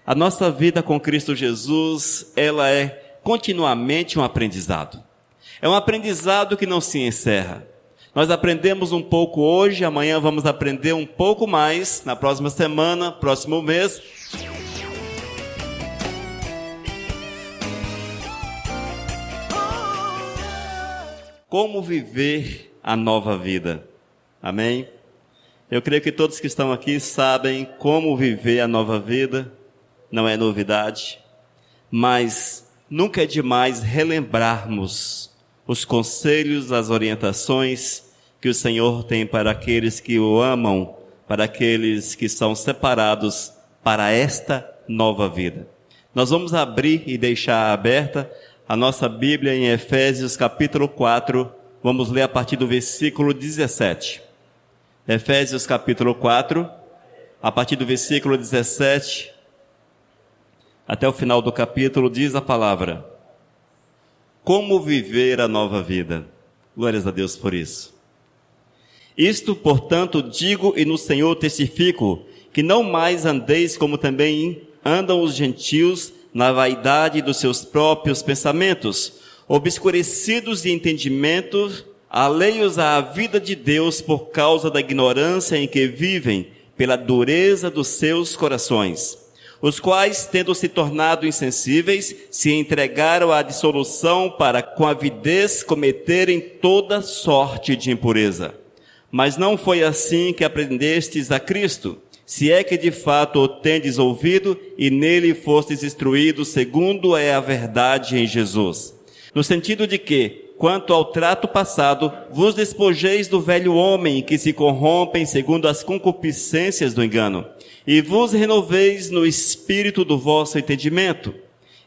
A nossa vida com Cristo Jesus, ela é continuamente um aprendizado. É um aprendizado que não se encerra. Nós aprendemos um pouco hoje, amanhã vamos aprender um pouco mais, na próxima semana, próximo mês. Como viver a nova vida? Amém? Eu creio que todos que estão aqui sabem como viver a nova vida. Não é novidade, mas nunca é demais relembrarmos os conselhos, as orientações que o Senhor tem para aqueles que o amam, para aqueles que são separados para esta nova vida. Nós vamos abrir e deixar aberta a nossa Bíblia em Efésios capítulo 4, vamos ler a partir do versículo 17. Efésios capítulo 4, a partir do versículo 17, até o final do capítulo, diz a palavra: como viver a nova vida? Glórias a Deus por isso. Isto, portanto, digo e no Senhor testifico, que não mais andeis como também andam os gentios na vaidade dos seus próprios pensamentos, obscurecidos de entendimento, alheios à vida de Deus por causa da ignorância em que vivem, pela dureza dos seus corações, os quais, tendo se tornado insensíveis, se entregaram à dissolução para com avidez cometerem toda sorte de impureza. Mas não foi assim que aprendestes a Cristo, se é que de fato o tendes ouvido e nele fostes instruídos segundo é a verdade em Jesus. No sentido de que, quanto ao trato passado, vos despojeis do velho homem que se corrompem segundo as concupiscências do engano, e vos renoveis no espírito do vosso entendimento,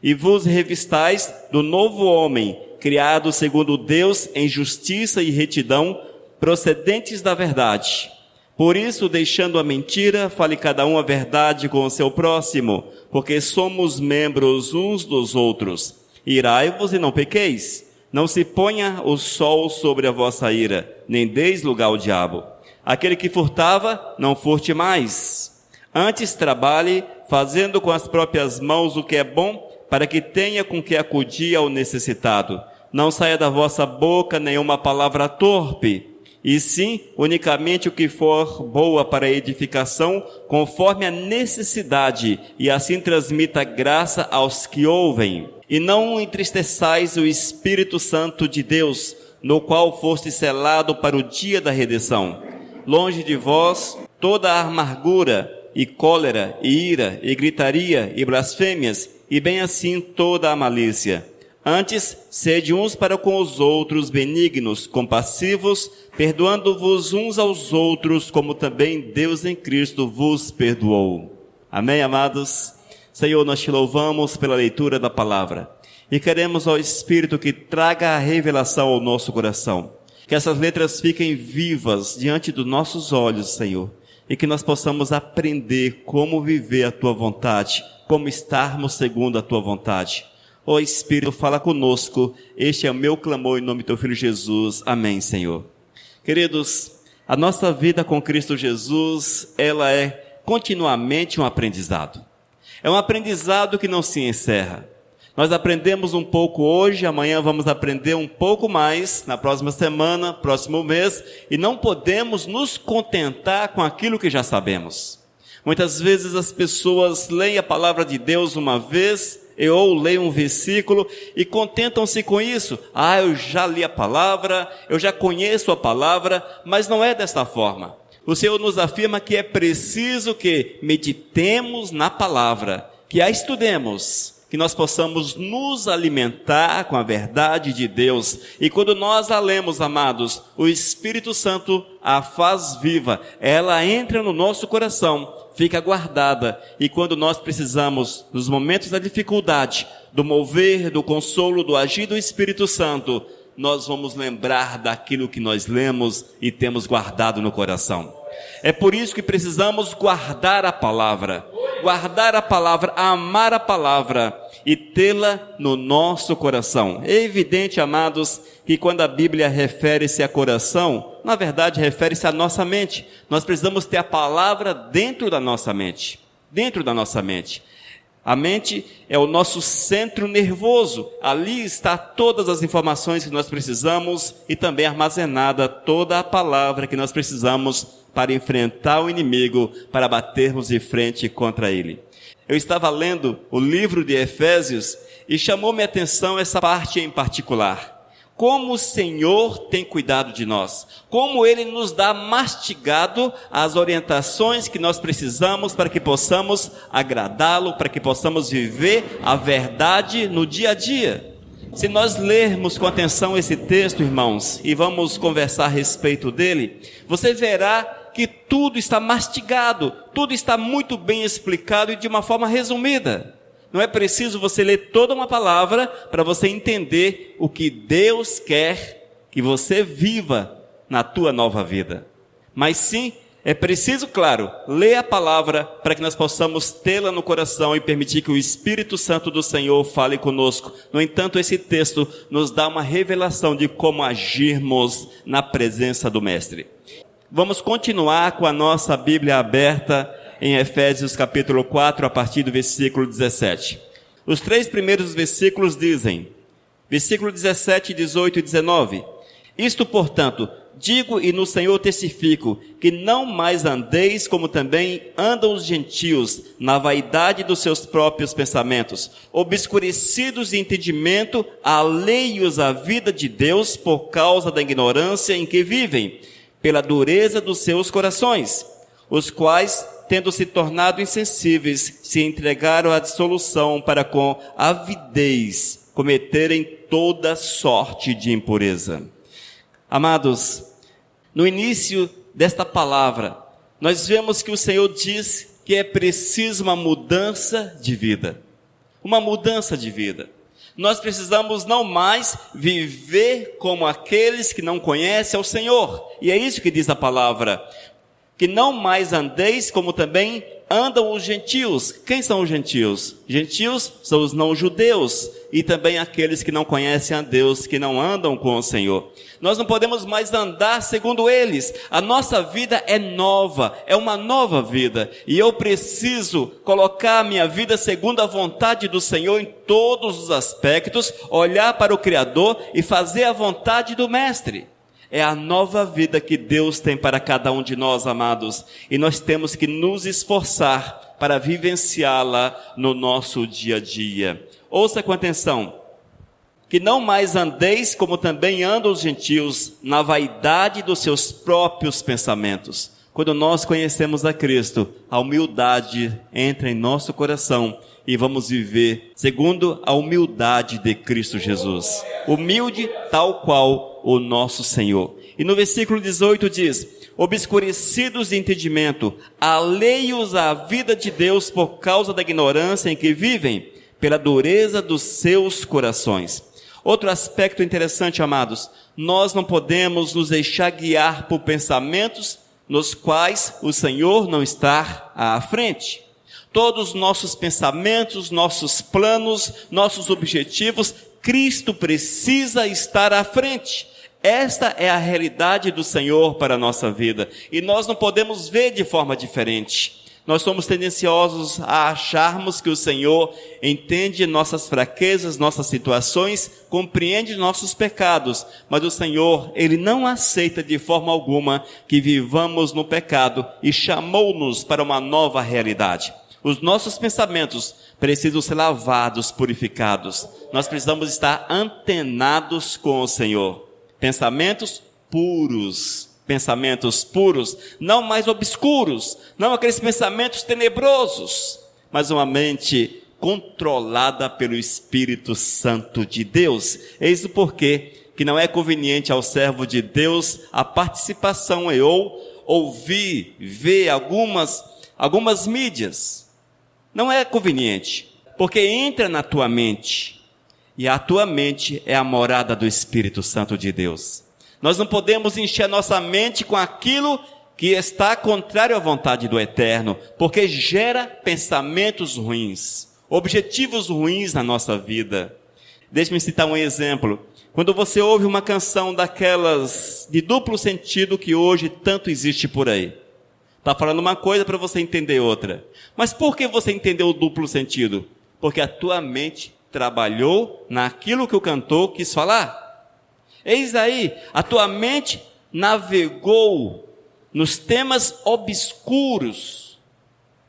e vos revistais do novo homem, criado segundo Deus em justiça e retidão, procedentes da verdade. Por isso, deixando a mentira, fale cada um a verdade com o seu próximo, porque somos membros uns dos outros. Irai-vos e não pequeis. Não se ponha o sol sobre a vossa ira, nem deis lugar ao diabo. Aquele que furtava, não furte mais. Antes trabalhe, fazendo com as próprias mãos o que é bom, para que tenha com que acudir ao necessitado. Não saia da vossa boca nenhuma palavra torpe, e sim, unicamente o que for boa para a edificação, conforme a necessidade, e assim transmita graça aos que ouvem. E não entristeçais o Espírito Santo de Deus, no qual foste selado para o dia da redenção. Longe de vós toda a amargura, e cólera, e ira, e gritaria, e blasfêmias, e bem assim toda a malícia. Antes, sede uns para com os outros benignos, compassivos, perdoando-vos uns aos outros, como também Deus em Cristo vos perdoou. Amém, amados? Senhor, nós te louvamos pela leitura da palavra. E queremos ao Espírito que traga a revelação ao nosso coração. Que essas letras fiquem vivas diante dos nossos olhos, Senhor. E que nós possamos aprender como viver a tua vontade, como estarmos segundo a tua vontade. Ó Espírito, fala conosco. Este é o meu clamor em nome do teu Filho Jesus. Amém, Senhor. Queridos, a nossa vida com Cristo Jesus, ela é continuamente um aprendizado. É um aprendizado que não se encerra. Nós aprendemos um pouco hoje, amanhã vamos aprender um pouco mais, na próxima semana, próximo mês, e não podemos nos contentar com aquilo que já sabemos. Muitas vezes as pessoas leem a palavra de Deus uma vez, ou leem um versículo e contentam-se com isso. Eu já li a palavra, eu já conheço a palavra, mas não é desta forma. O Senhor nos afirma que é preciso que meditemos na palavra, que a estudemos, que nós possamos nos alimentar com a verdade de Deus. E quando nós a lemos, amados, o Espírito Santo a faz viva, ela entra no nosso coração, fica guardada, e quando nós precisamos, nos momentos da dificuldade, do mover, do consolo, do agir do Espírito Santo, nós vamos lembrar daquilo que nós lemos e temos guardado no coração. É por isso que precisamos guardar a palavra, amar a palavra e tê-la no nosso coração. É evidente, amados, que quando a Bíblia refere-se a coração, na verdade refere-se à nossa mente. Nós precisamos ter a palavra dentro da nossa mente, A mente é o nosso centro nervoso. Ali está todas as informações que nós precisamos e também armazenada toda a palavra que nós precisamos para enfrentar o inimigo, para batermos de frente contra ele. Eu estava lendo o livro de Efésios e chamou minha atenção essa parte em particular. Como o Senhor tem cuidado de nós, como Ele nos dá mastigado as orientações que nós precisamos para que possamos agradá-lo, para que possamos viver a verdade no dia a dia. Se nós lermos com atenção esse texto, irmãos, e vamos conversar a respeito dele, você verá que tudo está mastigado, tudo está muito bem explicado e de uma forma resumida. Não é preciso você ler toda uma palavra para você entender o que Deus quer que você viva na tua nova vida. Mas sim, é preciso, claro, ler a palavra para que nós possamos tê-la no coração e permitir que o Espírito Santo do Senhor fale conosco. No entanto, esse texto nos dá uma revelação de como agirmos na presença do Mestre. Vamos continuar com a nossa Bíblia aberta em Efésios capítulo 4, a partir do versículo 17. Os 3 primeiros versículos dizem, versículo 17, 18 e 19, isto, portanto, digo e no Senhor testifico, que não mais andeis como também andam os gentios, na vaidade dos seus próprios pensamentos, obscurecidos de entendimento, alheios à vida de Deus por causa da ignorância em que vivem, pela dureza dos seus corações, os quais, tendo se tornado insensíveis, se entregaram à dissolução para com avidez cometerem toda sorte de impureza. Amados, no início desta palavra, nós vemos que o Senhor diz que é preciso uma mudança de vida. Uma mudança de vida. Nós precisamos não mais viver como aqueles que não conhecem ao Senhor. E é isso que diz a palavra. Que não mais andeis como também andam os gentios. Quem são os gentios? Gentios são os não-judeus e também aqueles que não conhecem a Deus, que não andam com o Senhor. Nós não podemos mais andar segundo eles. A nossa vida é nova, é uma nova vida. E eu preciso colocar a minha vida segundo a vontade do Senhor em todos os aspectos, olhar para o Criador e fazer a vontade do Mestre. É a nova vida que Deus tem para cada um de nós, amados. E nós temos que nos esforçar para vivenciá-la no nosso dia a dia. Ouça com atenção. Que não mais andeis como também andam os gentios, na vaidade dos seus próprios pensamentos. Quando nós conhecemos a Cristo, a humildade entra em nosso coração e vamos viver segundo a humildade de Cristo Jesus. Humilde tal qual o nosso Senhor. E no versículo 18 diz, obscurecidos de entendimento, alheios à vida de Deus por causa da ignorância em que vivem, pela dureza dos seus corações. Outro aspecto interessante, amados, nós não podemos nos deixar guiar por pensamentos nos quais o Senhor não está à frente. Todos os nossos pensamentos, nossos planos, nossos objetivos, Cristo precisa estar à frente. Esta é a realidade do Senhor para a nossa vida. E nós não podemos ver de forma diferente. Nós somos tendenciosos a acharmos que o Senhor entende nossas fraquezas, nossas situações, compreende nossos pecados. Mas o Senhor, Ele não aceita de forma alguma que vivamos no pecado e chamou-nos para uma nova realidade. Os nossos pensamentos precisam ser lavados, purificados. Nós precisamos estar antenados com o Senhor. Pensamentos puros, não mais obscuros, não aqueles pensamentos tenebrosos, mas uma mente controlada pelo Espírito Santo de Deus. Eis o porquê que não é conveniente ao servo de Deus a participação ou ouvir, ver algumas mídias. Não é conveniente, porque entra na tua mente, e a tua mente é a morada do Espírito Santo de Deus. Nós não podemos encher a nossa mente com aquilo que está contrário à vontade do Eterno, porque gera pensamentos ruins, objetivos ruins na nossa vida. Deixe-me citar um exemplo. Quando você ouve uma canção daquelas de duplo sentido que hoje tanto existe por aí. Está falando uma coisa para você entender outra. Mas por que você entendeu o duplo sentido? Porque a tua mente trabalhou naquilo que o cantor quis falar. Eis aí, a tua mente navegou nos temas obscuros.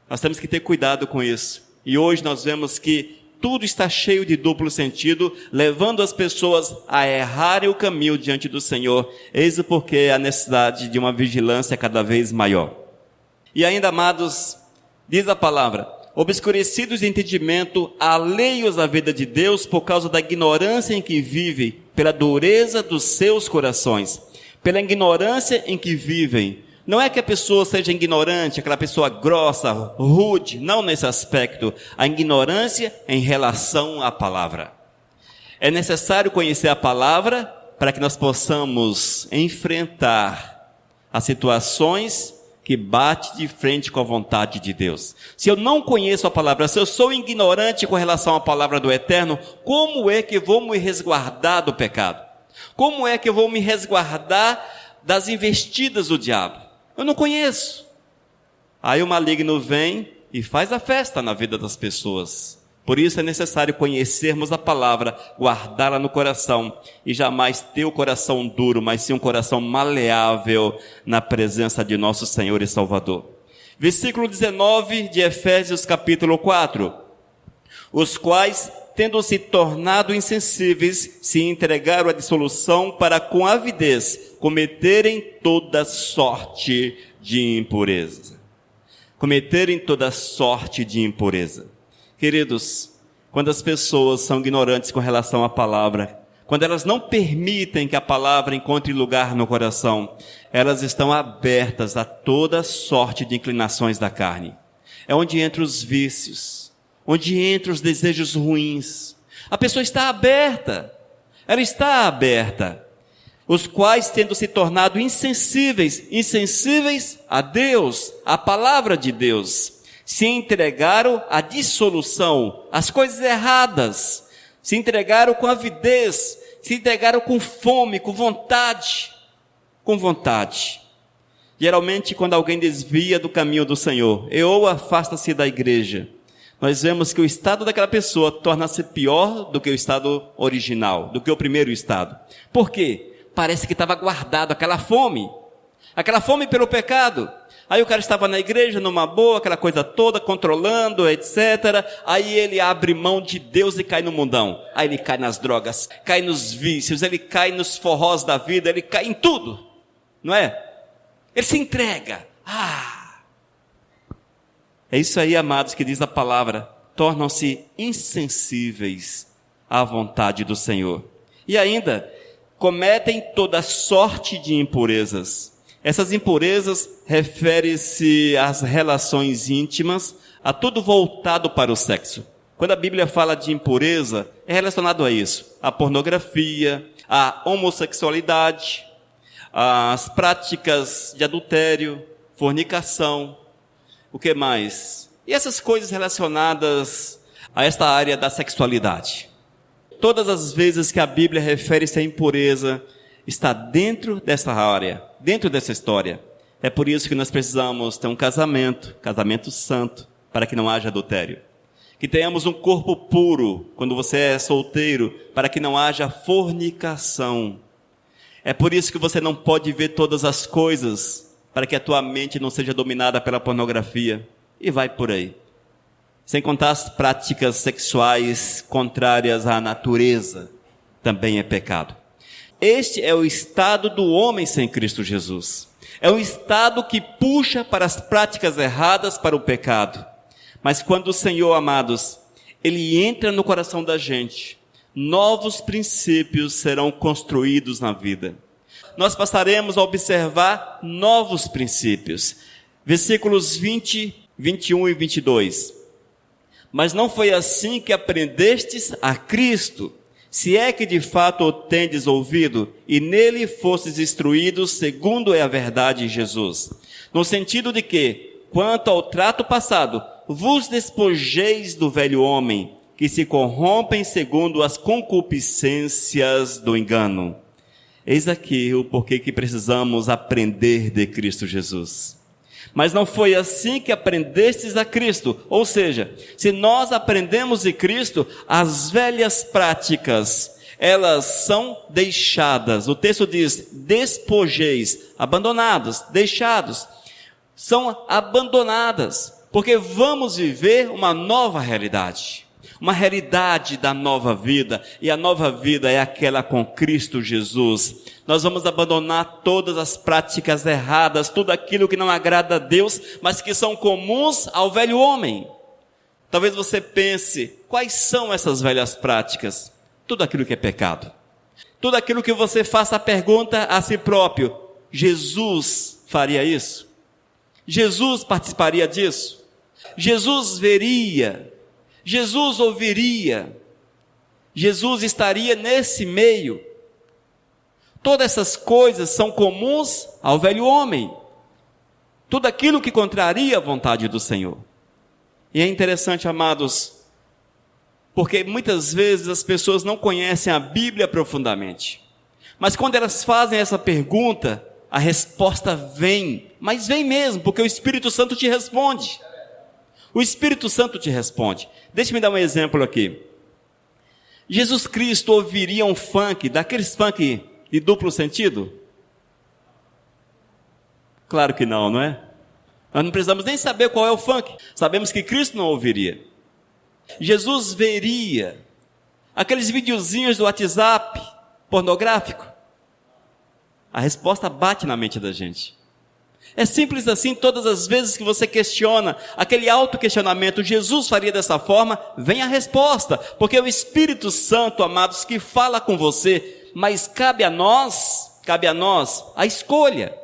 Nós temos que ter cuidado com isso. E hoje nós vemos que tudo está cheio de duplo sentido, levando as pessoas a errarem o caminho diante do Senhor. Eis o porquê a necessidade de uma vigilância cada vez maior. E ainda, amados, diz a palavra, obscurecidos de entendimento, alheios à vida de Deus por causa da ignorância em que vivem, pela dureza dos seus corações, pela ignorância em que vivem. Não é que a pessoa seja ignorante, aquela pessoa grossa, rude, não nesse aspecto. A ignorância em relação à palavra. É necessário conhecer a palavra para que nós possamos enfrentar as situações que batem de frente com a vontade de Deus. Se eu não conheço a palavra, se eu sou ignorante com relação à palavra do Eterno, como é que eu vou me resguardar do pecado? Como é que eu vou me resguardar das investidas do diabo? Eu não conheço. Aí o maligno vem e faz a festa na vida das pessoas. Por isso é necessário conhecermos a palavra, guardá-la no coração e jamais ter o coração duro, mas sim um coração maleável na presença de nosso Senhor e Salvador. Versículo 19 de Efésios capítulo 4. Os quais, tendo se tornado insensíveis, se entregaram à dissolução para com avidez cometerem toda sorte de impureza. Cometerem toda sorte de impureza. Queridos, quando as pessoas são ignorantes com relação à palavra, quando elas não permitem que a palavra encontre lugar no coração, elas estão abertas a toda sorte de inclinações da carne. É onde entram os vícios, onde entram os desejos ruins. A pessoa está aberta, ela está aberta. Os quais, tendo se tornado insensíveis a Deus, à palavra de Deus, se entregaram à dissolução, às coisas erradas, se entregaram com avidez, se entregaram com fome, com vontade. Geralmente, quando alguém desvia do caminho do Senhor, ou afasta-se da igreja, nós vemos que o estado daquela pessoa torna-se pior do que o estado original, do que o primeiro estado. Por quê? Parece que estava guardado aquela fome pelo pecado. Aí o cara estava na igreja, numa boa, aquela coisa toda, controlando, etc. Aí ele abre mão de Deus e cai no mundão. Aí ele cai nas drogas, cai nos vícios, ele cai nos forrós da vida, ele cai em tudo. Não é? Ele se entrega. É isso aí, amados, que diz a palavra. Tornam-se insensíveis à vontade do Senhor. E ainda, cometem toda sorte de impurezas. Essas impurezas referem-se às relações íntimas, a tudo voltado para o sexo. Quando a Bíblia fala de impureza, é relacionado a isso. A pornografia, a homossexualidade, as práticas de adultério, fornicação, o que mais? E essas coisas relacionadas a esta área da sexualidade. Todas as vezes que a Bíblia refere-se à impureza, está dentro dessa área, dentro dessa história. É por isso que nós precisamos ter um casamento santo, para que não haja adultério. Que tenhamos um corpo puro, quando você é solteiro, para que não haja fornicação. É por isso que você não pode ver todas as coisas, para que a tua mente não seja dominada pela pornografia. E vai por aí. Sem contar as práticas sexuais contrárias à natureza, também é pecado. Este é o estado do homem sem Cristo Jesus. É um estado que puxa para as práticas erradas, para o pecado. Mas quando o Senhor, amados, Ele entra no coração da gente, novos princípios serão construídos na vida. Nós passaremos a observar novos princípios. Versículos 20, 21 e 22. Mas não foi assim que aprendestes a Cristo, se é que de fato o tendes ouvido, e nele fostes instruídos, segundo é a verdade em Jesus. No sentido de que, quanto ao trato passado, vos despojeis do velho homem, que se corrompem segundo as concupiscências do engano. Eis aqui o porquê que precisamos aprender de Cristo Jesus. Mas não foi assim que aprendestes a Cristo. Ou seja, se nós aprendemos de Cristo, as velhas práticas, elas são deixadas. O texto diz, despojeis, abandonados, deixados. São abandonadas, porque vamos viver uma nova realidade. Uma realidade da nova vida, e a nova vida é aquela com Cristo Jesus. Nós vamos abandonar todas as práticas erradas, tudo aquilo que não agrada a Deus, mas que são comuns ao velho homem. Talvez você pense, quais são essas velhas práticas? Tudo aquilo que é pecado. Tudo aquilo que você faça a pergunta a si próprio, Jesus faria isso? Jesus participaria disso? Jesus veria? Jesus ouviria? Jesus estaria nesse meio? Todas essas coisas são comuns ao velho homem. Tudo aquilo que contraria a vontade do Senhor. E é interessante, amados, porque muitas vezes as pessoas não conhecem a Bíblia profundamente. Mas quando elas fazem essa pergunta, a resposta vem. Mas vem mesmo, porque o Espírito Santo te responde. O Espírito Santo te responde. Deixa-me dar um exemplo aqui. Jesus Cristo ouviria um funk, daqueles funk de duplo sentido? Claro que não, não é? Nós não precisamos nem saber qual é o funk. Sabemos que Cristo não ouviria. Jesus veria aqueles videozinhos do WhatsApp pornográfico? A resposta bate na mente da gente. É simples assim, todas as vezes que você questiona, aquele autoquestionamento, Jesus faria dessa forma, vem a resposta, porque é o Espírito Santo, amados, que fala com você, mas cabe a nós a escolha.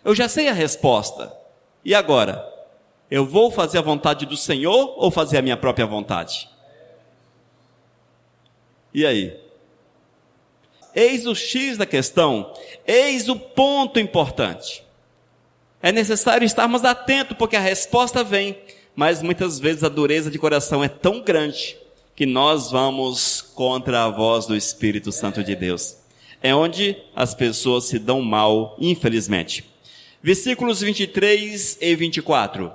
Eu já sei a resposta, e agora? Eu vou fazer a vontade do Senhor ou fazer a minha própria vontade? E aí? Eis o X da questão, eis o ponto importante. É necessário estarmos atentos, porque a resposta vem, mas muitas vezes a dureza de coração é tão grande, que nós vamos contra a voz do Espírito Santo de Deus. É onde as pessoas se dão mal, infelizmente. Versículos 23 e 24.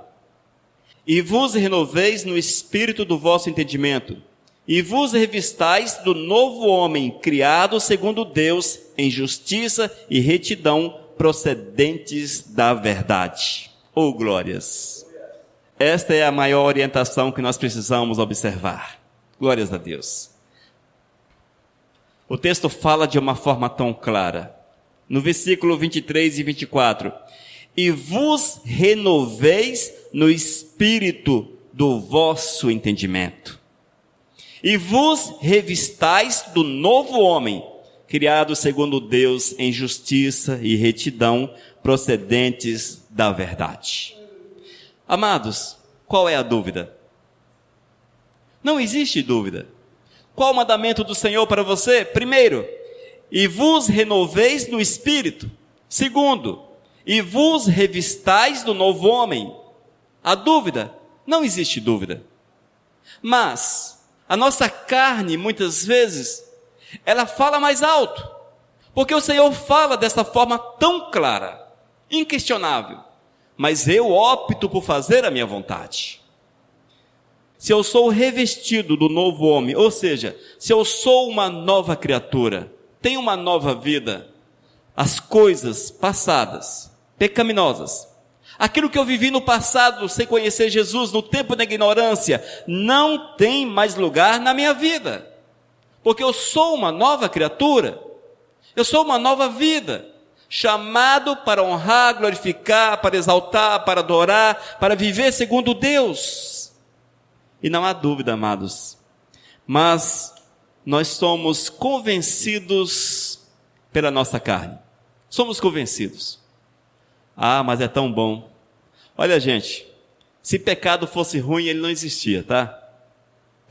E vos renoveis no espírito do vosso entendimento, e vos revistais do novo homem, criado segundo Deus, em justiça e retidão, procedentes da verdade. Oh, glórias! Esta é a maior orientação que nós precisamos observar. Glórias a Deus. O texto fala de uma forma tão clara. No versículo 23 e 24. E vos renoveis no espírito do vosso entendimento. E vos revistais do novo homem, criado segundo Deus em justiça e retidão, procedentes da verdade. Amados, qual é a dúvida? Não existe dúvida. Qual o mandamento do Senhor para você? Primeiro, e vos renoveis no espírito. Segundo, e vos revistais do novo homem. A dúvida? Não existe dúvida. Mas a nossa carne, muitas vezes, ela fala mais alto, porque o Senhor fala dessa forma tão clara, inquestionável, mas eu opto por fazer a minha vontade. Se eu sou revestido do novo homem, ou seja, se eu sou uma nova criatura, tenho uma nova vida, as coisas passadas, pecaminosas, aquilo que eu vivi no passado sem conhecer Jesus, no tempo da ignorância, não tem mais lugar na minha vida. Porque eu sou uma nova criatura, eu sou uma nova vida, chamado para honrar, glorificar, para exaltar, para adorar, para viver segundo Deus. E não há dúvida, amados, mas nós somos convencidos pela nossa carne. Somos convencidos. Ah, mas é tão bom. Olha, gente, se pecado fosse ruim, ele não existia, tá?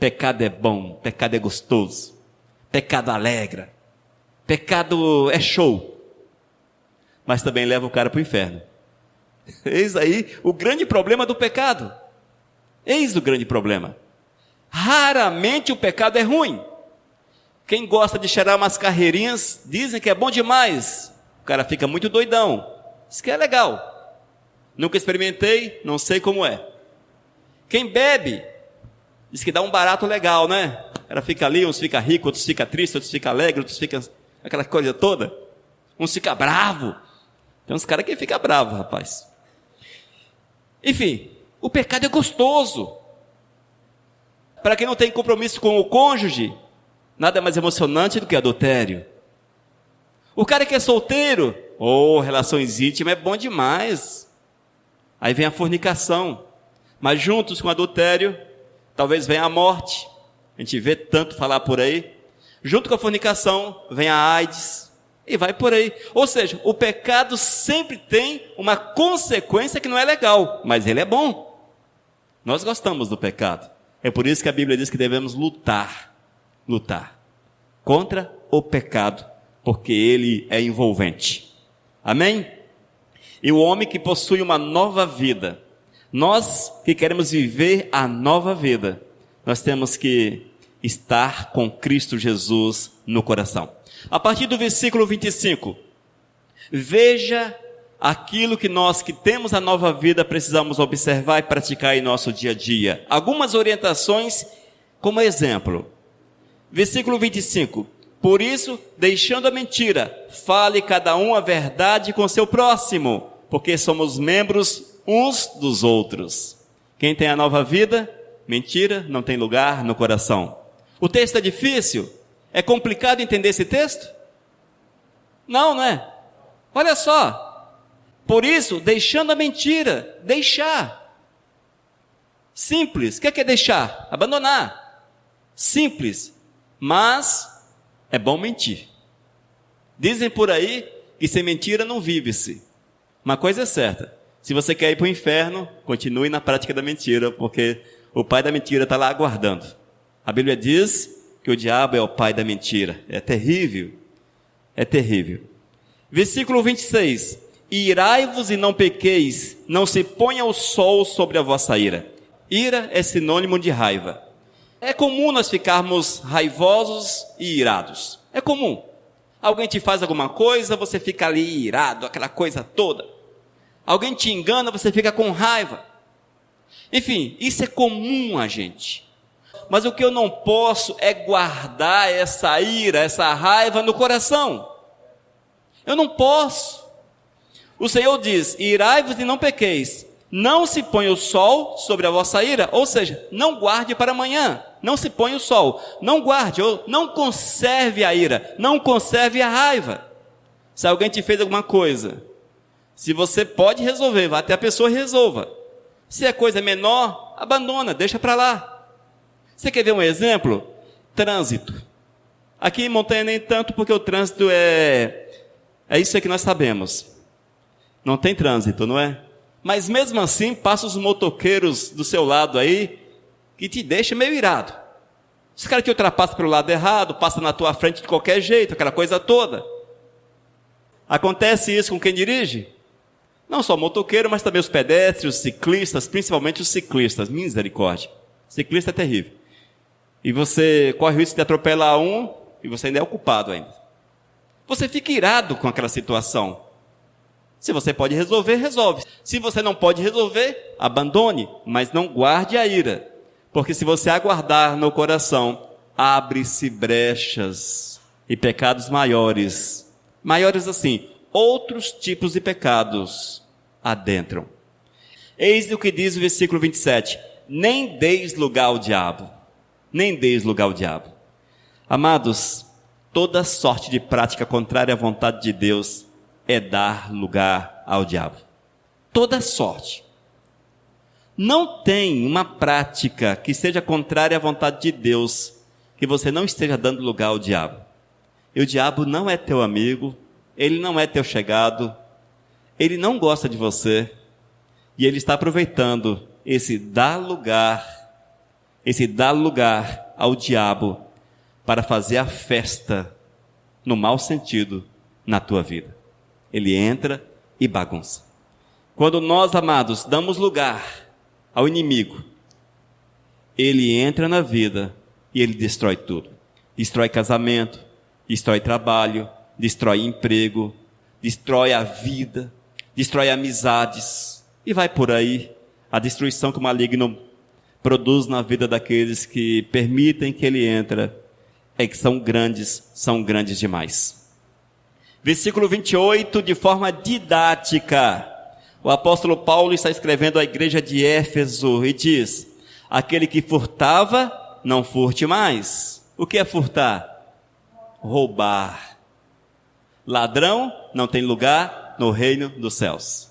Pecado é bom, pecado é gostoso. Pecado alegra, pecado é show, mas também leva o cara para o inferno. Eis aí o grande problema do pecado. Eis o grande problema. Raramente o pecado é ruim. Quem gosta de cheirar umas carreirinhas, dizem que é bom demais. O cara fica muito doidão. Isso que é legal. Nunca experimentei, não sei como é. Quem bebe, diz que dá um barato legal, né? O cara fica ali, uns fica rico, outros fica triste, outros fica alegre, outros fica aquela coisa toda. Uns fica bravo. Tem uns caras que ficam bravos, rapaz. Enfim, o pecado é gostoso. Para quem não tem compromisso com o cônjuge, nada mais emocionante do que adultério. O cara que é solteiro, relações íntimas é bom demais. Aí vem a fornicação. Mas juntos com o adultério, talvez venha a morte. A gente vê tanto falar por aí. Junto com a fornicação, vem a AIDS. E vai por aí. Ou seja, o pecado sempre tem uma consequência que não é legal, mas ele é bom. Nós gostamos do pecado. É por isso que a Bíblia diz que devemos lutar contra o pecado, porque ele é envolvente. Amém? E o homem que possui uma nova vida, nós que queremos viver a nova vida, nós temos que estar com Cristo Jesus no coração. A partir do versículo 25, veja aquilo que nós que temos a nova vida precisamos observar e praticar em nosso dia a dia. Algumas orientações como exemplo. Versículo 25, por isso, deixando a mentira, fale cada um a verdade com seu próximo, porque somos membros uns dos outros. Quem tem a nova vida, mentira não tem lugar no coração. O texto é difícil? É complicado entender esse texto? Não, não é? Olha só. Por isso, deixando a mentira, deixar. Simples. O que é deixar? Abandonar. Simples. Mas é bom mentir. Dizem por aí que sem mentira não vive-se. Uma coisa é certa. Se você quer ir para o inferno, continue na prática da mentira, porque o pai da mentira está lá aguardando. A Bíblia diz que o diabo é o pai da mentira. É terrível. É terrível. Versículo 26. Irai-vos e não pequeis, não se ponha o sol sobre a vossa ira. Ira é sinônimo de raiva. É comum nós ficarmos raivosos e irados. É comum. Alguém te faz alguma coisa, você fica ali irado, aquela coisa toda. Alguém te engana, você fica com raiva. Enfim, isso é comum a gente. Mas o que eu não posso é guardar essa ira, essa raiva no coração. Eu não posso. O Senhor diz, irai-vos e não pequeis. Não se ponha o sol sobre a vossa ira. Ou seja, não guarde para amanhã. Não se ponha o sol. Não guarde, ou não conserve a ira. Não conserve a raiva. Se alguém te fez alguma coisa, se você pode resolver, vá até a pessoa e resolva. Se é coisa menor, abandona, deixa para lá. Você quer ver um exemplo? Trânsito. Aqui em Montanha nem tanto, porque o trânsito é isso aí que nós sabemos. Não tem trânsito, não é? Mas mesmo assim, passa os motoqueiros do seu lado aí, que te deixa meio irado. Os caras te ultrapassam pelo lado errado, passa na tua frente de qualquer jeito, aquela coisa toda. Acontece isso com quem dirige? Não só motoqueiro, mas também os pedestres, os ciclistas, principalmente os ciclistas. Misericórdia. Ciclista é terrível. E você corre o risco de atropelar um, e você ainda é o culpado ainda. Você fica irado com aquela situação. Se você pode resolver, resolve. Se você não pode resolver, abandone, mas não guarde a ira. Porque se você aguardar no coração, abre-se brechas e pecados maiores. Maiores assim, outros tipos de pecados adentram. Eis o que diz o versículo 27. Nem deis lugar ao diabo. Nem deis lugar ao diabo. Amados, toda sorte de prática contrária à vontade de Deus é dar lugar ao diabo. Toda sorte. Não tem uma prática que seja contrária à vontade de Deus que você não esteja dando lugar ao diabo. E o diabo não é teu amigo, ele não é teu chegado, ele não gosta de você, e ele está aproveitando esse dar lugar ao diabo para fazer a festa, no mau sentido, na tua vida. Ele entra e bagunça. Quando nós, amados, damos lugar ao inimigo, ele entra na vida e ele destrói tudo. Destrói casamento, destrói trabalho, destrói emprego, destrói a vida, destrói amizades, E vai por aí a destruição que o maligno produz na vida daqueles que permitem que ele entre, é que são grandes demais. Versículo 28, de forma didática, o apóstolo Paulo está escrevendo à igreja de Éfeso e diz: aquele que furtava, não furte mais. O que é furtar? Roubar. Ladrão não tem lugar no reino dos céus.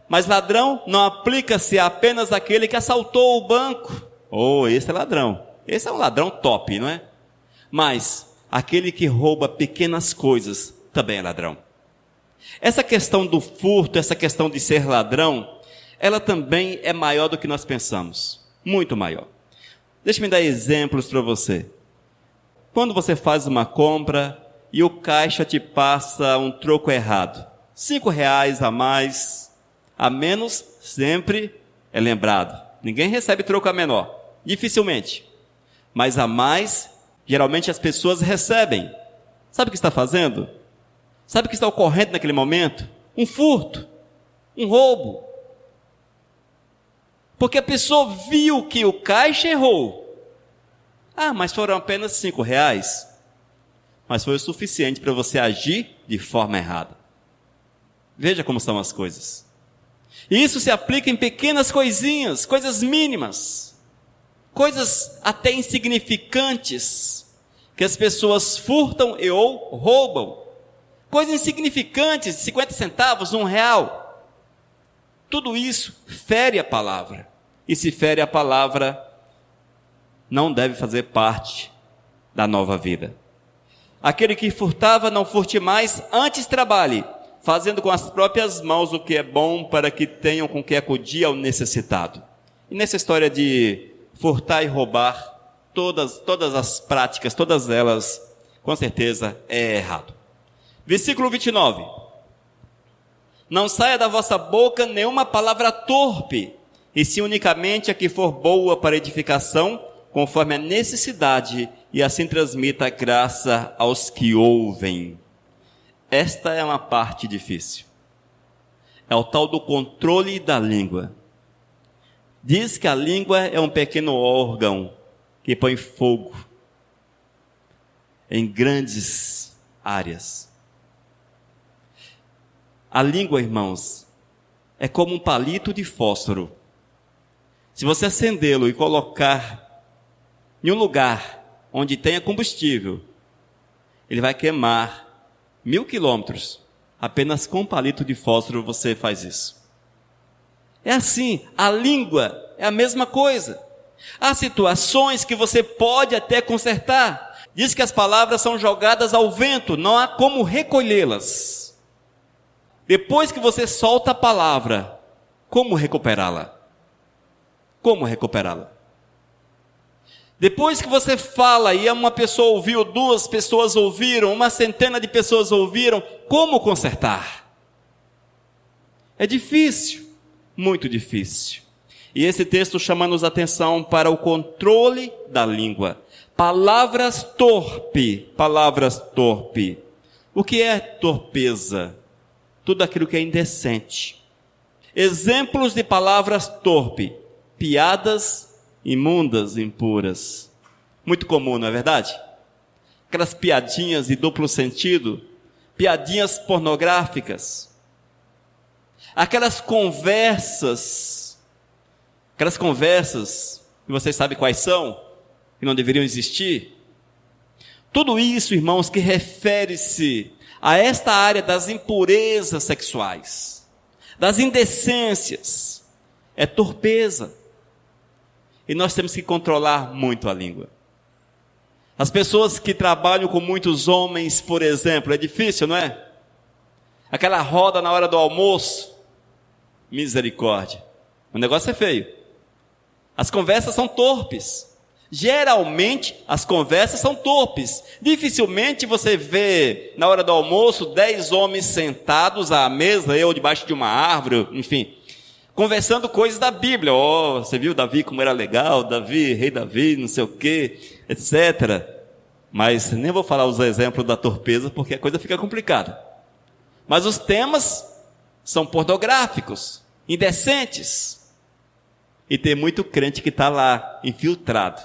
Mas ladrão não aplica-se apenas àquele que assaltou o banco. Esse é ladrão. Esse é um ladrão top, não é? Mas aquele que rouba pequenas coisas também é ladrão. Essa questão do furto, essa questão de ser ladrão, ela também é maior do que nós pensamos. Muito maior. Deixa-me dar exemplos para você. Quando você faz uma compra e o caixa te passa um troco errado, R$5 a mais, a menos, sempre é lembrado. Ninguém recebe troco a menor, dificilmente. Mas a mais, geralmente as pessoas recebem. Sabe o que está fazendo? Sabe o que está ocorrendo naquele momento? Um furto, um roubo. Porque a pessoa viu que o caixa errou. Mas foram apenas R$5. Mas foi o suficiente para você agir de forma errada. Veja como são as coisas. E isso se aplica em pequenas coisinhas, coisas mínimas, coisas até insignificantes, que as pessoas furtam ou roubam. Coisas insignificantes, 50 centavos, R$1. Tudo isso fere a palavra. E se fere a palavra, não deve fazer parte da nova vida. Aquele que furtava, não furte mais, antes trabalhe, fazendo com as próprias mãos o que é bom, para que tenham com que acudir ao necessitado. E nessa história de furtar e roubar, todas as práticas, todas elas, com certeza, é errado. Versículo 29. Não saia da vossa boca nenhuma palavra torpe, e sim unicamente a que for boa para edificação, conforme a necessidade, e assim transmita graça aos que ouvem. Esta é uma parte difícil. É o tal do controle da língua. Diz que a língua é um pequeno órgão que põe fogo em grandes áreas. A língua, irmãos, é como um palito de fósforo. Se você acendê-lo e colocar em um lugar onde tenha combustível, ele vai queimar 1000 quilômetros. Apenas com um palito de fósforo você faz isso. É assim, a língua é a mesma coisa. Há situações que você pode até consertar. Diz que as palavras são jogadas ao vento, não há como recolhê-las. Depois que você solta a palavra, como recuperá-la? Como recuperá-la? Depois que você fala e uma pessoa ouviu, 2 pessoas ouviram, 100 de pessoas ouviram, como consertar? É difícil, muito difícil. E esse texto chama-nos a atenção para o controle da língua. Palavras torpe. O que é torpeza? Tudo aquilo que é indecente. Exemplos de palavras torpe: piadas imundas, impuras. Muito comum, não é verdade? Aquelas piadinhas de duplo sentido, piadinhas pornográficas, aquelas conversas que vocês sabem quais são, que não deveriam existir. Tudo isso, irmãos, que refere-se a esta área das impurezas sexuais, das indecências, é torpeza. E nós temos que controlar muito a língua. As pessoas que trabalham com muitos homens, por exemplo, é difícil, não é? Aquela roda na hora do almoço, misericórdia, o negócio é feio. As conversas são torpes. Geralmente, as conversas são torpes. Dificilmente você vê, na hora do almoço, 10 homens sentados à mesa, eu debaixo de uma árvore, enfim, conversando coisas da Bíblia. Você viu Davi como era legal, rei Davi, não sei o quê, etc. Mas nem vou falar os exemplos da torpeza, porque a coisa fica complicada. Mas os temas são pornográficos, indecentes. E tem muito crente que está lá, infiltrado.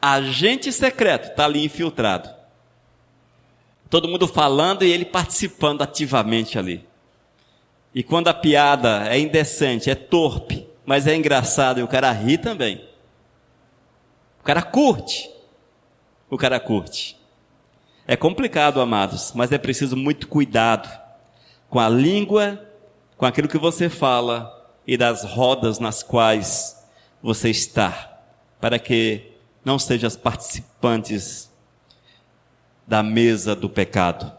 Agente secreto está ali infiltrado. Todo mundo falando e ele participando ativamente ali. E quando a piada é indecente, é torpe, mas é engraçado e o cara ri também. O cara curte. O cara curte. É complicado, amados, mas é preciso muito cuidado com a língua, com aquilo que você fala e das rodas nas quais você está, para que não sejam participantes da mesa do pecado.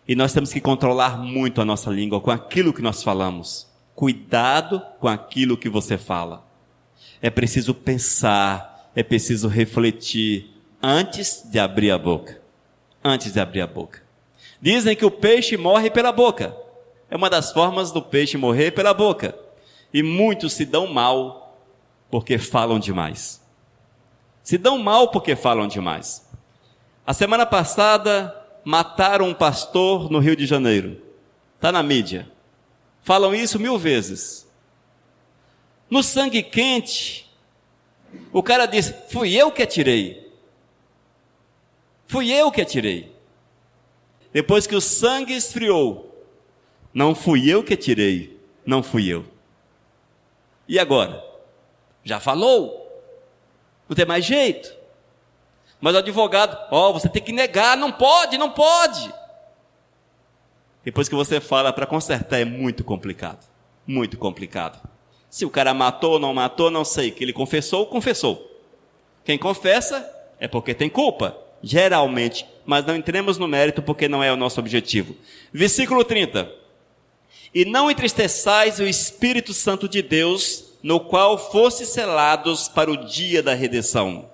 E nós temos que controlar muito a nossa língua com aquilo que nós falamos. Cuidado com aquilo que você fala. É preciso pensar, é preciso refletir antes de abrir a boca. Antes de abrir a boca. Dizem que o peixe morre pela boca. É uma das formas do peixe morrer pela boca. E muitos se dão mal porque falam demais. Se dão mal porque falam demais. A semana passada, mataram um pastor no Rio de Janeiro. Está na mídia. Falam isso 1000 vezes. No sangue quente, o cara diz, fui eu que atirei. Fui eu que atirei. Depois que o sangue esfriou, não fui eu que atirei, não fui eu. E agora? Já falou? Não tem mais jeito. Mas o advogado, você tem que negar, não pode, não pode. Depois que você fala para consertar é muito complicado. Muito complicado. Se o cara matou ou não matou, não sei. Que ele confessou, confessou. Quem confessa é porque tem culpa, geralmente. Mas não entremos no mérito porque não é o nosso objetivo. Versículo 30. E não entristeçais o Espírito Santo de Deus, no qual fostes selados para o dia da redenção.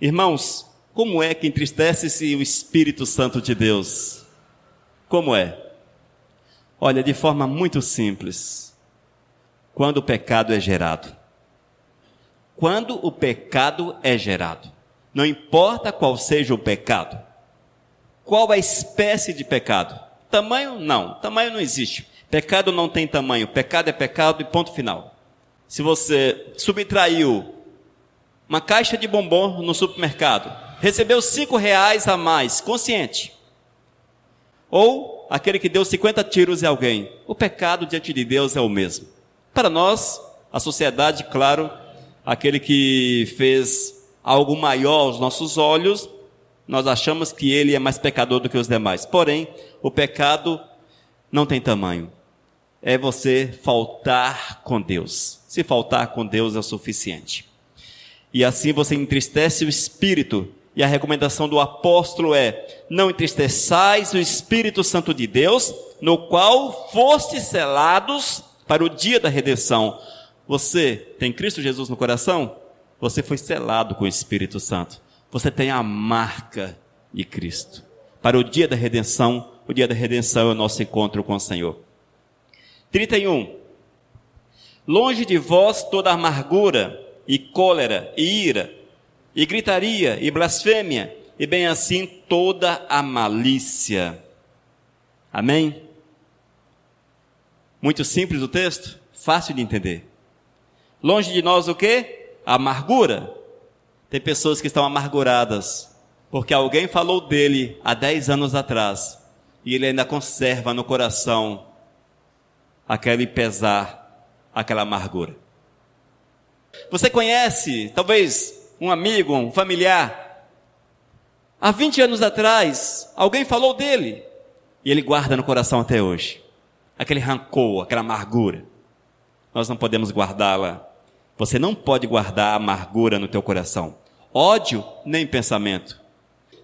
Irmãos, como é que entristece-se o Espírito Santo de Deus? Como é? Olha, de forma muito simples. Quando o pecado é gerado. Quando o pecado é gerado. Não importa qual seja o pecado. Qual a espécie de pecado? Tamanho? Não. Tamanho não existe. Pecado não tem tamanho. Pecado é pecado e ponto final. Se você subtraiu uma caixa de bombom no supermercado, recebeu R$5 a mais, consciente. Ou aquele que deu 50 tiros em alguém. O pecado diante de Deus é o mesmo. Para nós, a sociedade, claro, aquele que fez algo maior aos nossos olhos, nós achamos que ele é mais pecador do que os demais. Porém, o pecado não tem tamanho. É você faltar com Deus. Se faltar com Deus é o suficiente. E assim você entristece o Espírito. E a recomendação do apóstolo é, não entristeçais o Espírito Santo de Deus, no qual fostes selados para o dia da redenção. Você tem Cristo Jesus no coração? Você foi selado com o Espírito Santo. Você tem a marca de Cristo. Para o dia da redenção é o nosso encontro com o Senhor. 31. Longe de vós toda amargura, e cólera, e ira, e gritaria, e blasfêmia, e bem assim toda a malícia. Amém? Muito simples o texto, fácil de entender. Longe de nós o quê? A amargura. Tem pessoas que estão amarguradas, porque alguém falou dele há 10 anos atrás, e ele ainda conserva no coração aquele pesar, aquela amargura. Você conhece, talvez, um amigo, um familiar, há 20 anos atrás, alguém falou dele, e ele guarda no coração até hoje. Aquele rancor, aquela amargura. Nós não podemos guardá-la. Você não pode guardar a amargura no teu coração. Ódio, nem pensamento.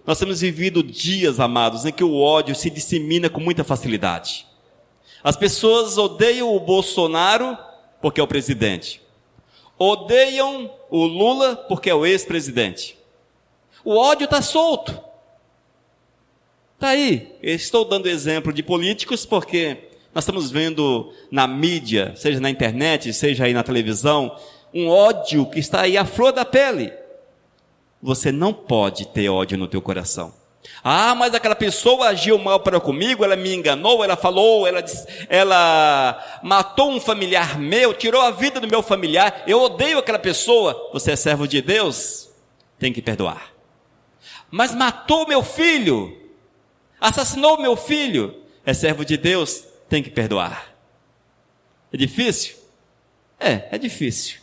Nós temos vivido dias, amados, em que o ódio se dissemina com muita facilidade. As pessoas odeiam o Bolsonaro porque é o presidente. Odeiam o Lula porque é o ex-presidente. O ódio está solto. Está aí. Eu estou dando exemplo de políticos porque nós estamos vendo na mídia, seja na internet, seja aí na televisão, um ódio que está aí à flor da pele. Você não pode ter ódio no teu coração. Ah, mas aquela pessoa agiu mal para comigo, ela me enganou, ela falou, ela matou um familiar meu, tirou a vida do meu familiar, eu odeio aquela pessoa. Você é servo de Deus? Tem que perdoar. Mas matou meu filho, assassinou meu filho, é servo de Deus? Tem que perdoar. É difícil? É difícil.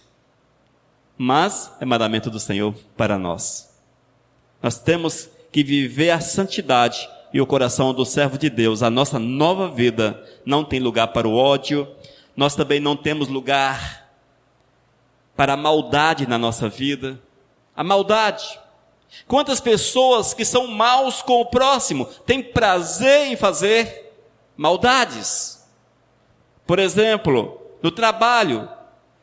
Mas é mandamento do Senhor para nós. Nós temos que viver a santidade e o coração do servo de Deus. A nossa nova vida não tem lugar para o ódio. Nós também não temos lugar para a maldade na nossa vida. A maldade. Quantas pessoas que são maus com o próximo têm prazer em fazer maldades? Por exemplo, no trabalho,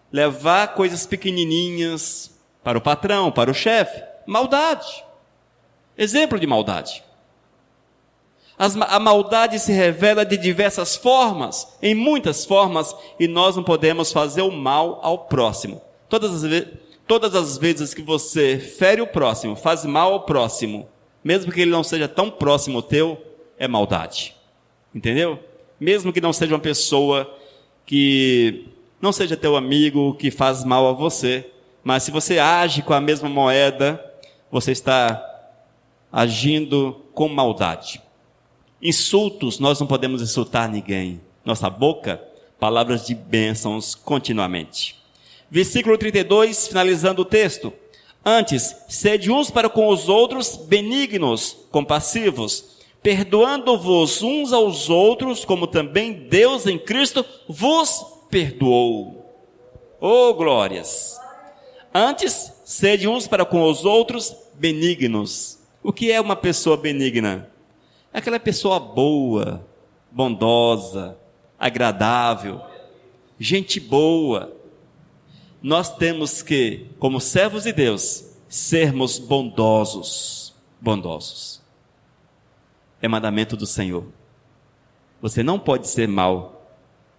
levar coisas pequenininhas para o patrão, para o chefe. Maldade. Exemplo de maldade. A maldade se revela de diversas formas, em muitas formas, e nós não podemos fazer o mal ao próximo. Todas as vezes que você fere o próximo, faz mal ao próximo, mesmo que ele não seja tão próximo teu, é maldade. Entendeu? Mesmo que não seja uma pessoa que não seja teu amigo, que faz mal a você, mas se você age com a mesma moeda, você está agindo com maldade. Insultos, nós não podemos insultar ninguém. Nossa boca, palavras de bênçãos continuamente. Versículo 32, finalizando o texto. Antes, sede uns para com os outros benignos, compassivos, perdoando-vos uns aos outros, como também Deus em Cristo vos perdoou. Oh, glórias! Antes, sede uns para com os outros benignos. O que é uma pessoa benigna? É aquela pessoa boa, bondosa, agradável, gente boa. Nós temos que, como servos de Deus, sermos bondosos. Bondosos. É mandamento do Senhor. Você não pode ser mau.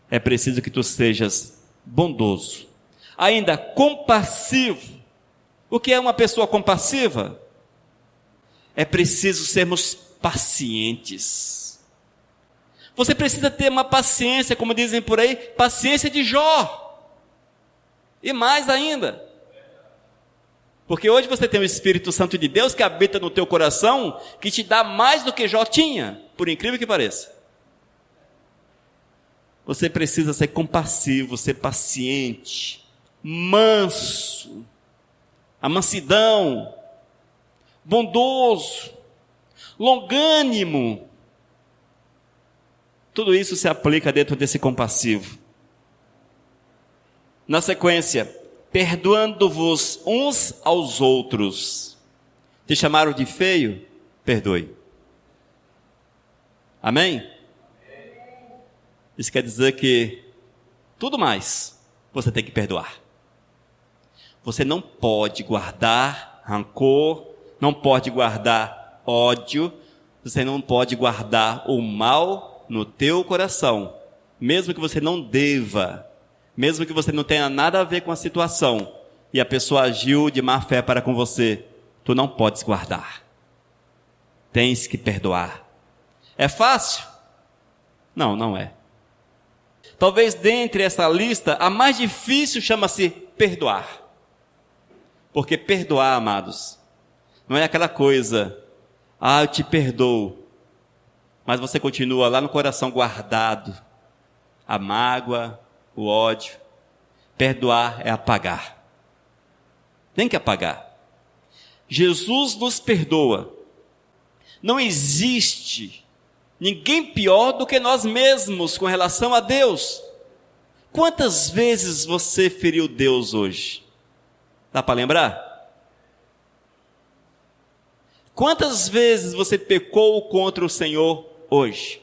É preciso que tu sejas bondoso. Ainda compassivo. O que é uma pessoa compassiva? É preciso sermos pacientes. Você precisa ter uma paciência, como dizem por aí, paciência de Jó. E mais ainda. Porque hoje você tem o Espírito Santo de Deus que habita no teu coração, que te dá mais do que Jó tinha, por incrível que pareça. Você precisa ser compassivo, ser paciente, manso, a mansidão, bondoso, longânimo. Tudo isso se aplica dentro desse compassivo. Na sequência, perdoando-vos uns aos outros. Te chamaram de feio? Perdoe. Amém? Isso quer dizer que tudo mais você tem que perdoar. Você não pode guardar rancor, não pode guardar ódio, você não pode guardar o mal no teu coração, mesmo que você não deva, mesmo que você não tenha nada a ver com a situação, e a pessoa agiu de má fé para com você, tu não podes guardar. Tens que perdoar. É fácil? Não, não é. Talvez dentre essa lista, a mais difícil chama-se perdoar. Porque perdoar, amados, não é aquela coisa, eu te perdoo, mas você continua lá no coração guardado, a mágoa, o ódio. Perdoar é apagar. Tem que apagar. Jesus nos perdoa. Não existe ninguém pior do que nós mesmos com relação a Deus. Quantas vezes você feriu Deus hoje? Dá para lembrar? Quantas vezes você pecou contra o Senhor hoje?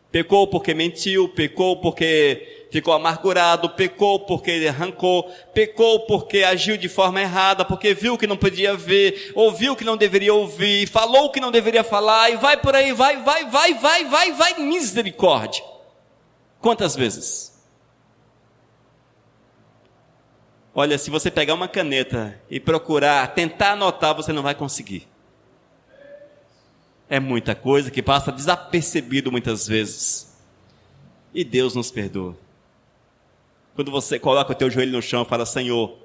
Pecou porque mentiu, pecou porque ficou amargurado, pecou porque arrancou, pecou porque agiu de forma errada, porque viu o que não podia ver, ouviu o que não deveria ouvir, falou o que não deveria falar, e vai por aí, vai, misericórdia. Quantas vezes? Olha, se você pegar uma caneta e procurar, tentar anotar, você não vai conseguir. É muita coisa que passa desapercebido muitas vezes. E Deus nos perdoa. Quando você coloca o teu joelho no chão e fala: Senhor,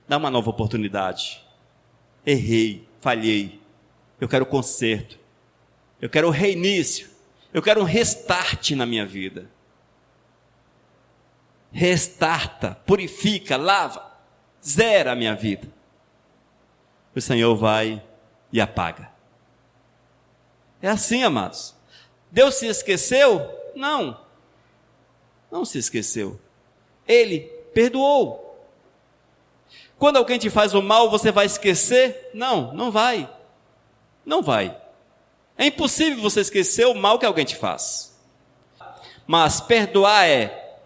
dá uma nova oportunidade. Errei, falhei. Eu quero conserto. Eu quero reinício. Eu quero um restart na minha vida. Restarta, purifica, lava, zera a minha vida. O Senhor vai e apaga. É assim, amados. Deus se esqueceu? Não. Não se esqueceu. Ele perdoou. Quando alguém te faz o mal, você vai esquecer? Não, não vai. Não vai. É impossível você esquecer o mal que alguém te faz. Mas perdoar é,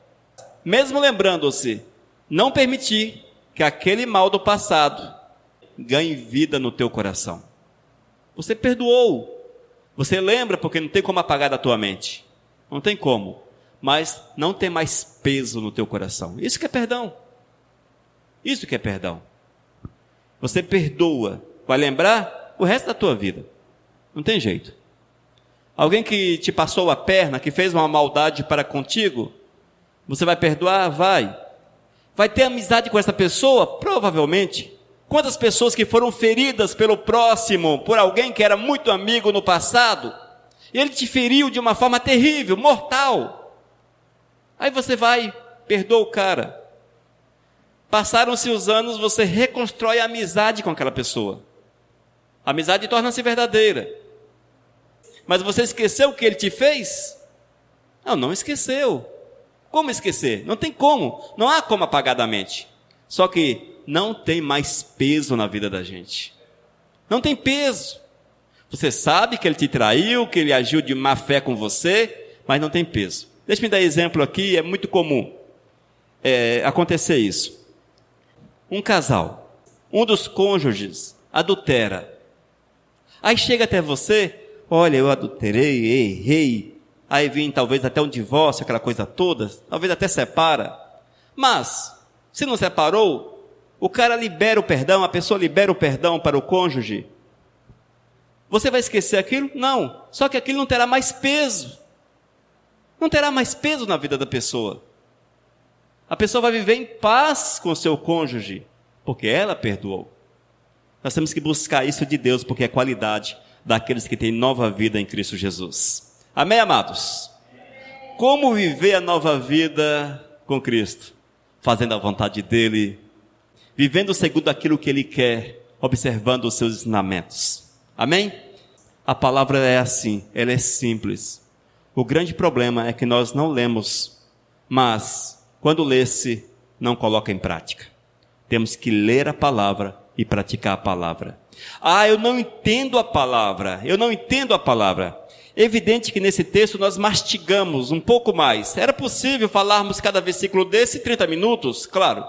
mesmo lembrando-se, não permitir que aquele mal do passado ganhe vida no teu coração. Você perdoou. Você lembra porque não tem como apagar da tua mente. Não tem como. Mas não tem mais peso no teu coração. Isso que é perdão. Isso que é perdão. Você perdoa. Vai lembrar o resto da tua vida. Não tem jeito. Alguém que te passou a perna, que fez uma maldade para contigo, você vai perdoar? Vai. Vai ter amizade com essa pessoa? Provavelmente. Quantas pessoas que foram feridas pelo próximo, por alguém que era muito amigo no passado, e ele te feriu de uma forma terrível, mortal. Aí você vai, perdoa o cara. Passaram-se os anos, você reconstrói a amizade com aquela pessoa. A amizade torna-se verdadeira. Mas você esqueceu o que ele te fez? Não, não esqueceu. Como esquecer? Não tem como. Não há como apagar da mente. Só que não tem mais peso na vida da gente. Não tem peso. Você sabe que ele te traiu, que ele agiu de má fé com você, mas não tem peso. Deixa-me dar exemplo aqui, é muito comum acontecer isso. Um casal, um dos cônjuges adultera. Aí chega até você: olha, eu adulterei, errei. Aí vem talvez até um divórcio, aquela coisa toda, talvez até separa. Mas, se não separou, o cara libera o perdão, a pessoa libera o perdão para o cônjuge. Você vai esquecer aquilo? Não. Só que aquilo não terá mais peso. Não terá mais peso na vida da pessoa. A pessoa vai viver em paz com o seu cônjuge, porque ela perdoou. Nós temos que buscar isso de Deus, porque é qualidade daqueles que têm nova vida em Cristo Jesus. Amém, amados? Como viver a nova vida com Cristo? Fazendo a vontade dEle, vivendo segundo aquilo que Ele quer, observando os seus ensinamentos. Amém? A palavra é assim, ela é simples. O grande problema é que nós não lemos, mas quando lê-se, não coloca em prática. Temos que ler a palavra e praticar a palavra. Eu não entendo a palavra, eu não entendo a palavra. É evidente que nesse texto nós mastigamos um pouco mais. Era possível falarmos cada versículo desse 30 minutos? Claro.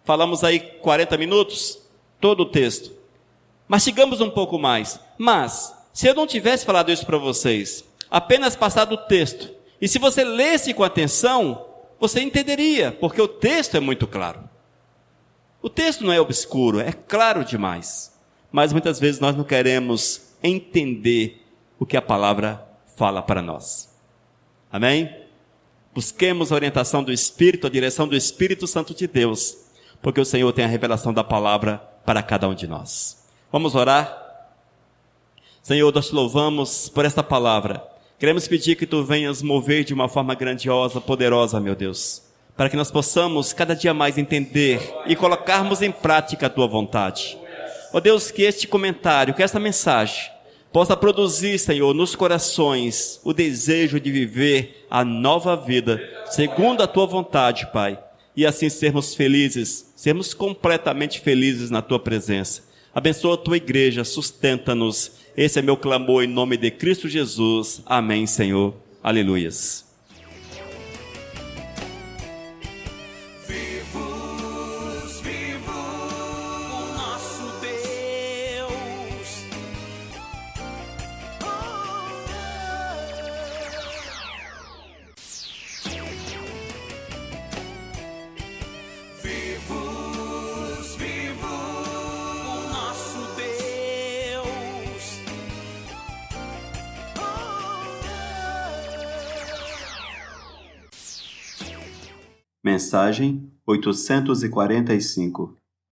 Falamos aí 40 minutos, todo o texto. Mastigamos um pouco mais. Mas, se eu não tivesse falado isso para vocês, apenas passado o texto, e se você lesse com atenção, você entenderia, porque o texto é muito claro. O texto não é obscuro, é claro demais. Mas muitas vezes nós não queremos entender o que a palavra fala para nós. Amém? Busquemos a orientação do Espírito, a direção do Espírito Santo de Deus, porque o Senhor tem a revelação da palavra para cada um de nós. Vamos orar? Senhor, nós te louvamos por esta palavra. Queremos pedir que Tu venhas mover de uma forma grandiosa, poderosa, meu Deus, para que nós possamos cada dia mais entender e colocarmos em prática a Tua vontade. Ó Deus, que este comentário, que esta mensagem possa produzir, Senhor, nos corações o desejo de viver a nova vida, segundo a Tua vontade, Pai, e assim sermos felizes, sermos completamente felizes na Tua presença. Abençoa a Tua igreja, sustenta-nos. Esse é meu clamor em nome de Cristo Jesus. Amém, Senhor. Aleluias. Mensagem 845.